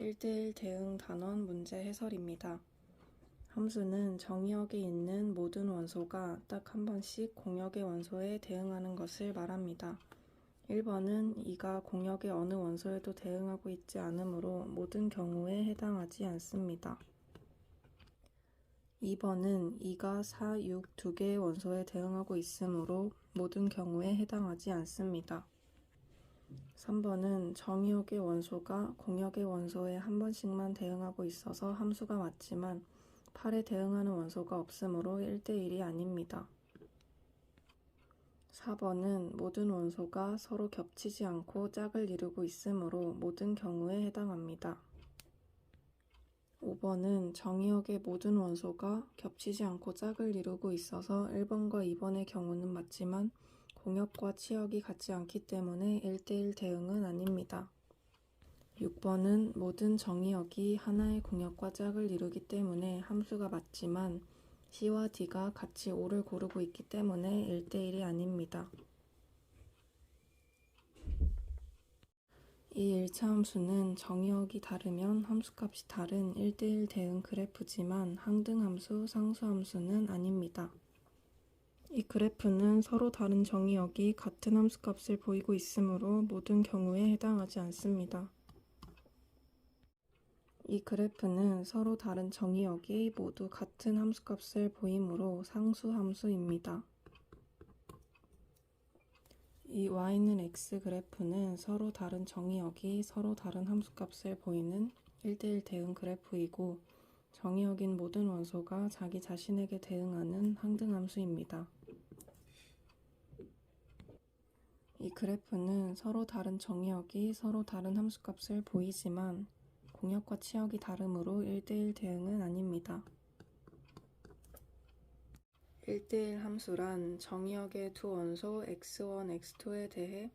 1대1 대응 단원 문제 해설입니다. 함수는 정의역에 있는 모든 원소가 딱 한 번씩 공역의 원소에 대응하는 것을 말합니다. 1번은 이가 공역의 어느 원소에도 대응하고 있지 않으므로 모든 경우에 해당하지 않습니다. 2번은 이가 4, 6 두 개의 원소에 대응하고 있으므로 모든 경우에 해당하지 않습니다. 3번은 정의역의 원소가 공역의 원소에 한 번씩만 대응하고 있어서 함수가 맞지만 8에 대응하는 원소가 없으므로 1대1이 아닙니다. 4번은 모든 원소가 서로 겹치지 않고 짝을 이루고 있으므로 모든 경우에 해당합니다. 5번은 정의역의 모든 원소가 겹치지 않고 짝을 이루고 있어서 1번과 2번의 경우는 맞지만 공역과 치역이 같지 않기 때문에 1대1 대응은 아닙니다. 6번은 모든 정의역이 하나의 공역과 짝을 이루기 때문에 함수가 맞지만 C와 D가 같이 O를 고르고 있기 때문에 1대1이 아닙니다. 이 1차 함수는 정의역이 다르면 함수값이 다른 1대1 대응 그래프지만 항등함수, 상수함수는 아닙니다. 이 그래프는 서로 다른 정의역이 같은 함수값을 보이고 있으므로 모든 경우에 해당하지 않습니다. 이 그래프는 서로 다른 정의역이 모두 같은 함수값을 보이므로 상수함수입니다. 이 y는 x 그래프는 서로 다른 정의역이 서로 다른 함수값을 보이는 1대1 대응 그래프이고 정의역인 모든 원소가 자기 자신에게 대응하는 항등함수입니다. 이 그래프는 서로 다른 정의역이 서로 다른 함수값을 보이지만 공역과 치역이 다르므로 1대1 대응은 아닙니다. 1대1 함수란 정의역의 두 원소 x1, x2에 대해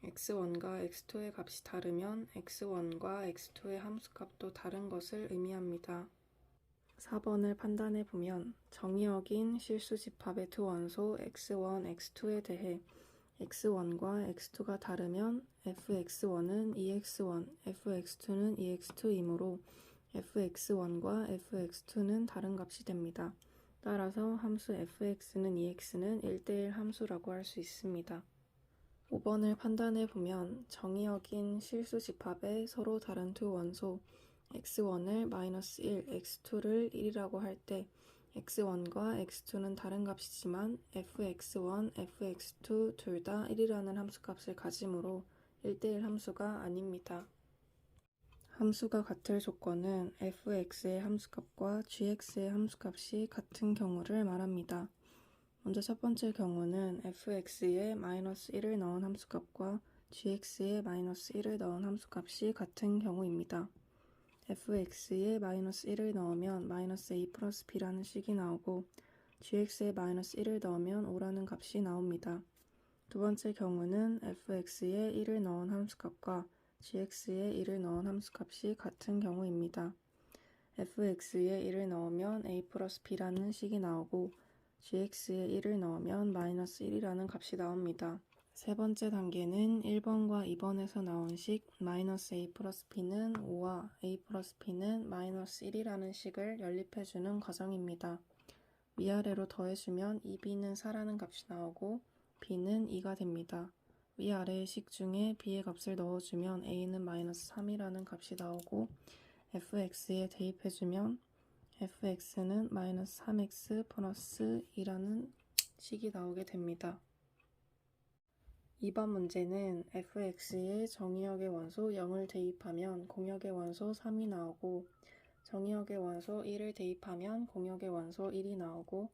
x1과 x2의 값이 다르면 x1과 x2의 함수값도 다른 것을 의미합니다. 4번을 판단해보면 정의역인 실수집합의 두 원소 x1, x2에 대해 x1과 x2가 다르면 fx1은 2x1, fx2는 2x2이므로 fx1과 fx2는 다른 값이 됩니다. 따라서 함수 fx는 2x는 1대1 함수라고 할 수 있습니다. 5번을 판단해보면 정의역인 실수집합의 서로 다른 두 원소 x1을 -1, x2를 1이라고 할 때 x1과 x2는 다른 값이지만 fx1, fx2 둘 다 1이라는 함수값을 가지므로 1대1 함수가 아닙니다. 함수가 같을 조건은 fx의 함수값과 gx의 함수값이 같은 경우를 말합니다. 먼저 첫 번째 경우는 fx에 -1을 넣은 함수값과 gx에 -1을 넣은 함수값이 같은 경우입니다. fx에 -1을 넣으면 -a 플러스 b라는 식이 나오고 gx에 -1을 넣으면 5라는 값이 나옵니다. 두 번째 경우는 fx에 1을 넣은 함수값과 gx에 1을 넣은 함수값이 같은 경우입니다. fx에 1을 넣으면 a 플러스 b라는 식이 나오고 gx에 1을 넣으면 -1이라는 값이 나옵니다. 세 번째 단계는 1번과 2번에서 나온 식 -a 플러스 b는 5와 a 플러스 b는 -1이라는 식을 연립해주는 과정입니다. 위아래로 더해주면 2b는 4라는 값이 나오고 b는 2가 됩니다. 위아래의 식 중에 b의 값을 넣어주면 a는 -3이라는 값이 나오고 fx에 대입해주면 fx는 -3x 플러스 2라는 식이 나오게 됩니다. 2번 문제는 fx에 정의역의 원소 0을 대입하면 공역의 원소 3이 나오고 정의역의 원소 1을 대입하면 공역의 원소 1이 나오고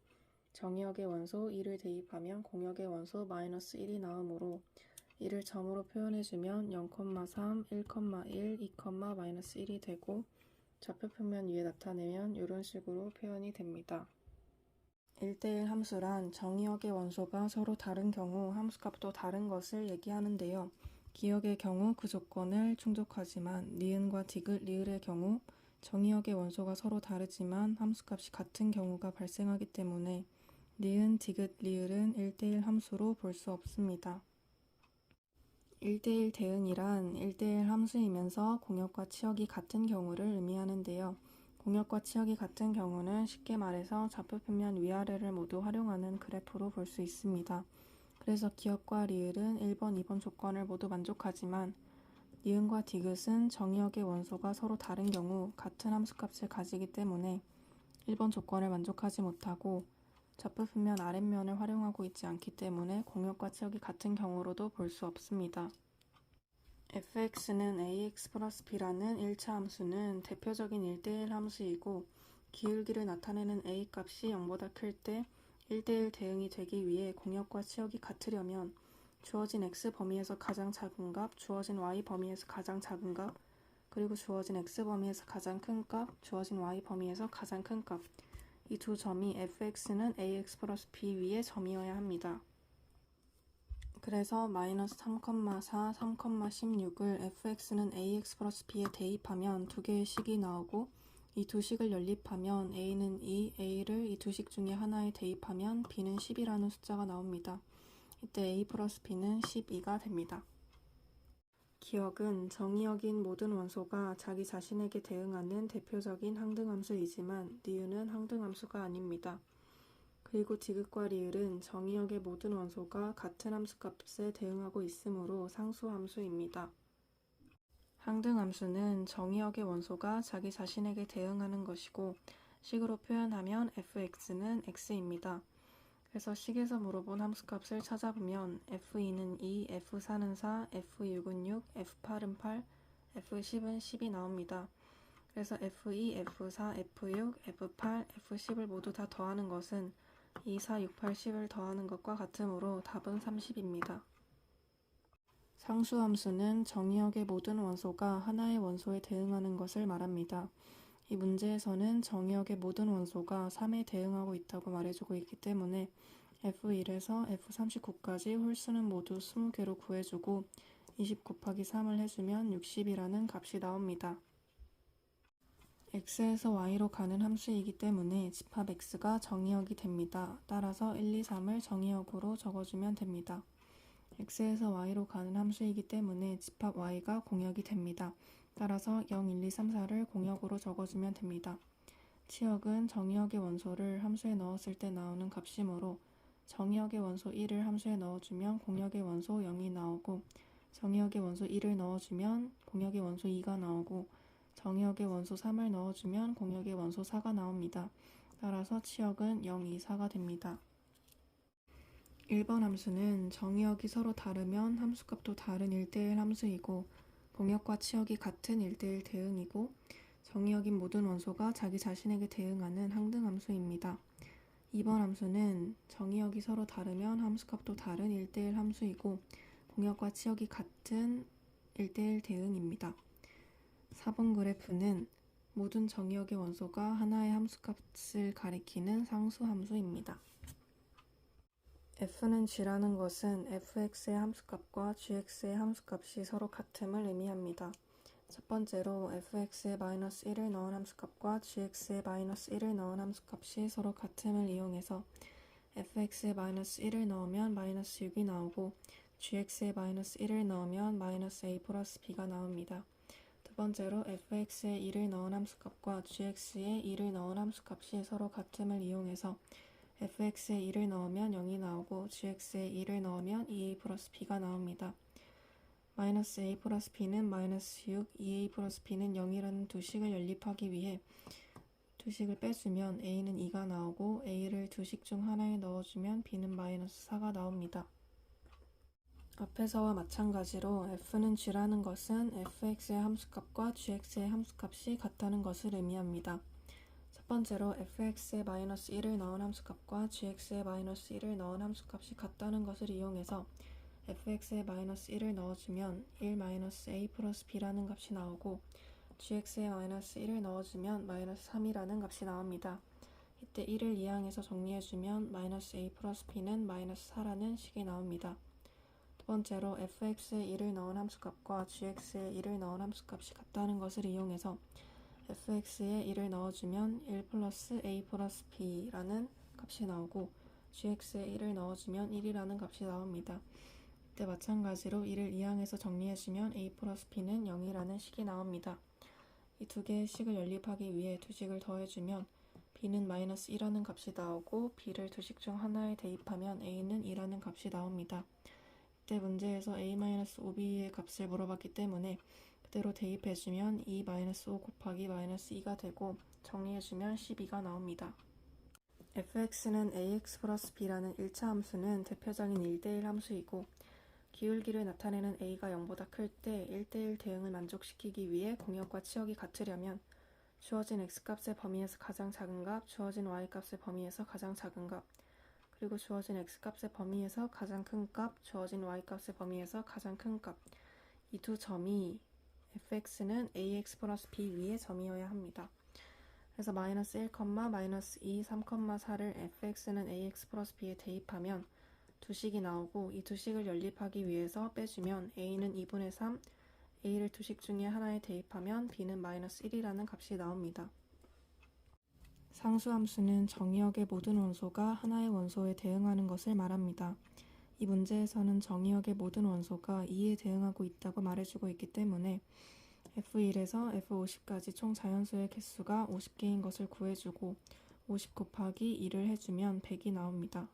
정의역의 원소 2를 대입하면 공역의 원소 -1이 나오므로 이를 점으로 표현해주면 0,3, 1,1, 2, -1이 되고 좌표 평면 위에 나타내면 이런 식으로 표현이 됩니다. 1대1 함수란 정의역의 원소가 서로 다른 경우 함수값도 다른 것을 얘기하는데요. 기역의 경우 그 조건을 충족하지만 니은과 디귿, 리을의 경우 정의역의 원소가 서로 다르지만 함수값이 같은 경우가 발생하기 때문에 니은, 디귿, 리을은 1대1 함수로 볼 수 없습니다. 1대1 대응이란 1대1 함수이면서 공역과 치역이 같은 경우를 의미하는데요. 공역과 치역이 같은 경우는 쉽게 말해서 좌표평면 위아래를 모두 활용하는 그래프로 볼 수 있습니다. 그래서 기역과 리을은 1번, 2번 조건을 모두 만족하지만 니은과 디귿은 정의역의 원소가 서로 다른 경우 같은 함수값을 가지기 때문에 1번 조건을 만족하지 못하고 좌표평면 아랫면을 활용하고 있지 않기 때문에 공역과 치역이 같은 경우로도 볼 수 없습니다. fx는 ax 플러스 b라는 1차 함수는 대표적인 1대1 함수이고 기울기를 나타내는 a 값이 0보다 클 때 1대1 대응이 되기 위해 공역과 치역이 같으려면 주어진 x 범위에서 가장 작은 값, 주어진 y 범위에서 가장 작은 값, 그리고 주어진 x 범위에서 가장 큰 값, 주어진 y 범위에서 가장 큰 값, 이 두 점이 fx는 ax 플러스 b 위에 점이어야 합니다. 그래서 마이너스 3,4, 3,16을 fx는 ax 플러스 b에 대입하면 두 개의 식이 나오고 이 두 식을 연립하면 a는 2, a를 이 두 식 중에 하나에 대입하면 b는 10이라는 숫자가 나옵니다. 이때 a 플러스 b는 12가 됩니다. 기역은 정의역인 모든 원소가 자기 자신에게 대응하는 대표적인 항등함수이지만 니은은 항등함수가 아닙니다. 그리고 디귿과 리을은 정의역의 모든 원소가 같은 함수값에 대응하고 있으므로 상수함수입니다. 항등함수는 정의역의 원소가 자기 자신에게 대응하는 것이고 식으로 표현하면 fx는 x입니다. 그래서 식에서 물어본 함수값을 찾아보면 f2는 2, f4는 4, f6은 6, f8은 8, f10은 10이 나옵니다. 그래서 f2, f4, f6, f8, f10을 모두 다 더하는 것은 2, 4, 6, 8, 10을 더하는 것과 같으므로 답은 30입니다. 상수함수는 정의역의 모든 원소가 하나의 원소에 대응하는 것을 말합니다. 이 문제에서는 정의역의 모든 원소가 3에 대응하고 있다고 말해주고 있기 때문에 f1에서 f39까지 홀수는 모두 20개로 구해주고 20 곱하기 3을 해주면 60이라는 값이 나옵니다. x에서 y로 가는 함수이기 때문에 집합 x가 정의역이 됩니다. 따라서 1, 2, 3을 정의역으로 적어주면 됩니다. x에서 y로 가는 함수이기 때문에 집합 y가 공역이 됩니다. 따라서 0, 1, 2, 3, 4를 공역으로 적어주면 됩니다. 치역은 정의역의 원소를 함수에 넣었을 때 나오는 값이므로 정의역의 원소 1을 함수에 넣어주면 공역의 원소 0이 나오고 정의역의 원소 1을 넣어주면 공역의 원소 2가 나오고 정의역의 원소 3을 넣어주면 공역의 원소 4가 나옵니다. 따라서 치역은 0, 2, 4가 됩니다. 1번 함수는 정의역이 서로 다르면 함수값도 다른 1대1 함수이고 공역과 치역이 같은 1대1 대응이고 정의역인 모든 원소가 자기 자신에게 대응하는 항등함수입니다. 2번 함수는 정의역이 서로 다르면 함수값도 다른 1대1 함수이고 공역과 치역이 같은 1대1 대응입니다. 4번 그래프는 모든 정의역의 원소가 하나의 함수값을 가리키는 상수함수입니다. f는 g라는 것은 fx의 함수값과 gx의 함수값이 서로 같음을 의미합니다. 첫 번째로 fx에 마이너스 1을 넣은 함수값과 gx에 마이너스 1을 넣은 함수값이 서로 같음을 이용해서 fx에 마이너스 1을 넣으면 마이너스 6이 나오고 gx에 마이너스 1을 넣으면 마이너스 a 플러스 b가 나옵니다. 두 번째로 fx에 2를 넣은 함수값과 gx에 2를 넣은 함수값이 서로 같음을 이용해서 fx에 2를 넣으면 0이 나오고 gx에 2를 넣으면 2a 플러스 b가 나옵니다. 마이너스 a 플러스 b는 마이너스 6, 2a 플러스 b는 0이라는 두 식을 연립하기 위해 두 식을 빼주면 a는 2가 나오고 a를 두 식 중 하나에 넣어주면 b는 마이너스 4가 나옵니다. 앞에서와 마찬가지로 f는 g라는 것은 fx의 함수값과 gx의 함수값이 같다는 것을 의미합니다. 첫 번째로 fx에 마이너스 1을 넣은 함수값과 gx에 마이너스 1을 넣은 함수값이 같다는 것을 이용해서 fx에 마이너스 1을 넣어주면 1 마이너스 a 플러스 b라는 값이 나오고 gx에 마이너스 1을 넣어주면 마이너스 3이라는 값이 나옵니다. 이때 1을 이항해서 정리해주면 마이너스 a 플러스 b는 마이너스 4라는 식이 나옵니다. 두 번째로 fx에 1을 넣은 함수값과 gx에 1을 넣은 함수값이 같다는 것을 이용해서 fx에 1을 넣어주면 1 플러스 a 플러스 b라는 값이 나오고 gx에 1을 넣어주면 1이라는 값이 나옵니다. 이때 이때 마찬가지로 이를 이항해서 정리해주면 a 플러스 b는 0이라는 식이 나옵니다. 이 두 개의 식을 연립하기 위해 두 식을 더해주면 b는 마이너스 1라는 값이 나오고 b를 두 식 중 하나에 대입하면 a는 2라는 값이 나옵니다. 이때 문제에서 a-5b의 값을 물어봤기 때문에 그대로 대입해주면 2-5 곱하기 마이너스 2가 되고 정리해주면 12가 나옵니다. fx는 ax 플러스 b라는 1차 함수는 대표적인 1대1 함수이고 기울기를 나타내는 a가 0보다 클 때 1대1 대응을 만족시키기 위해 공역과 치역이 같으려면 주어진 x값의 범위에서 가장 작은 값, 주어진 y값의 범위에서 가장 작은 값, 그리고 주어진 x값의 범위에서 가장 큰 값, 주어진 y값의 범위에서 가장 큰 값, 이 두 점이 fx는 ax 플러스 b 위의 점이어야 합니다. 그래서 마이너스 1, 마이너스 2, 3, 4를 fx는 ax 플러스 b에 대입하면 두 식이 나오고 이 두 식을 연립하기 위해서 빼주면 a는 2분의 3, a를 두 식 중에 하나에 대입하면 b는 마이너스 1이라는 값이 나옵니다. 상수함수는 정의역의 모든 원소가 하나의 원소에 대응하는 것을 말합니다. 이 문제에서는 정의역의 모든 원소가 2에 대응하고 있다고 말해주고 있기 때문에 F1에서 F50까지 총 자연수의 개수가 50개인 것을 구해주고 50 곱하기 2를 해주면 100이 나옵니다.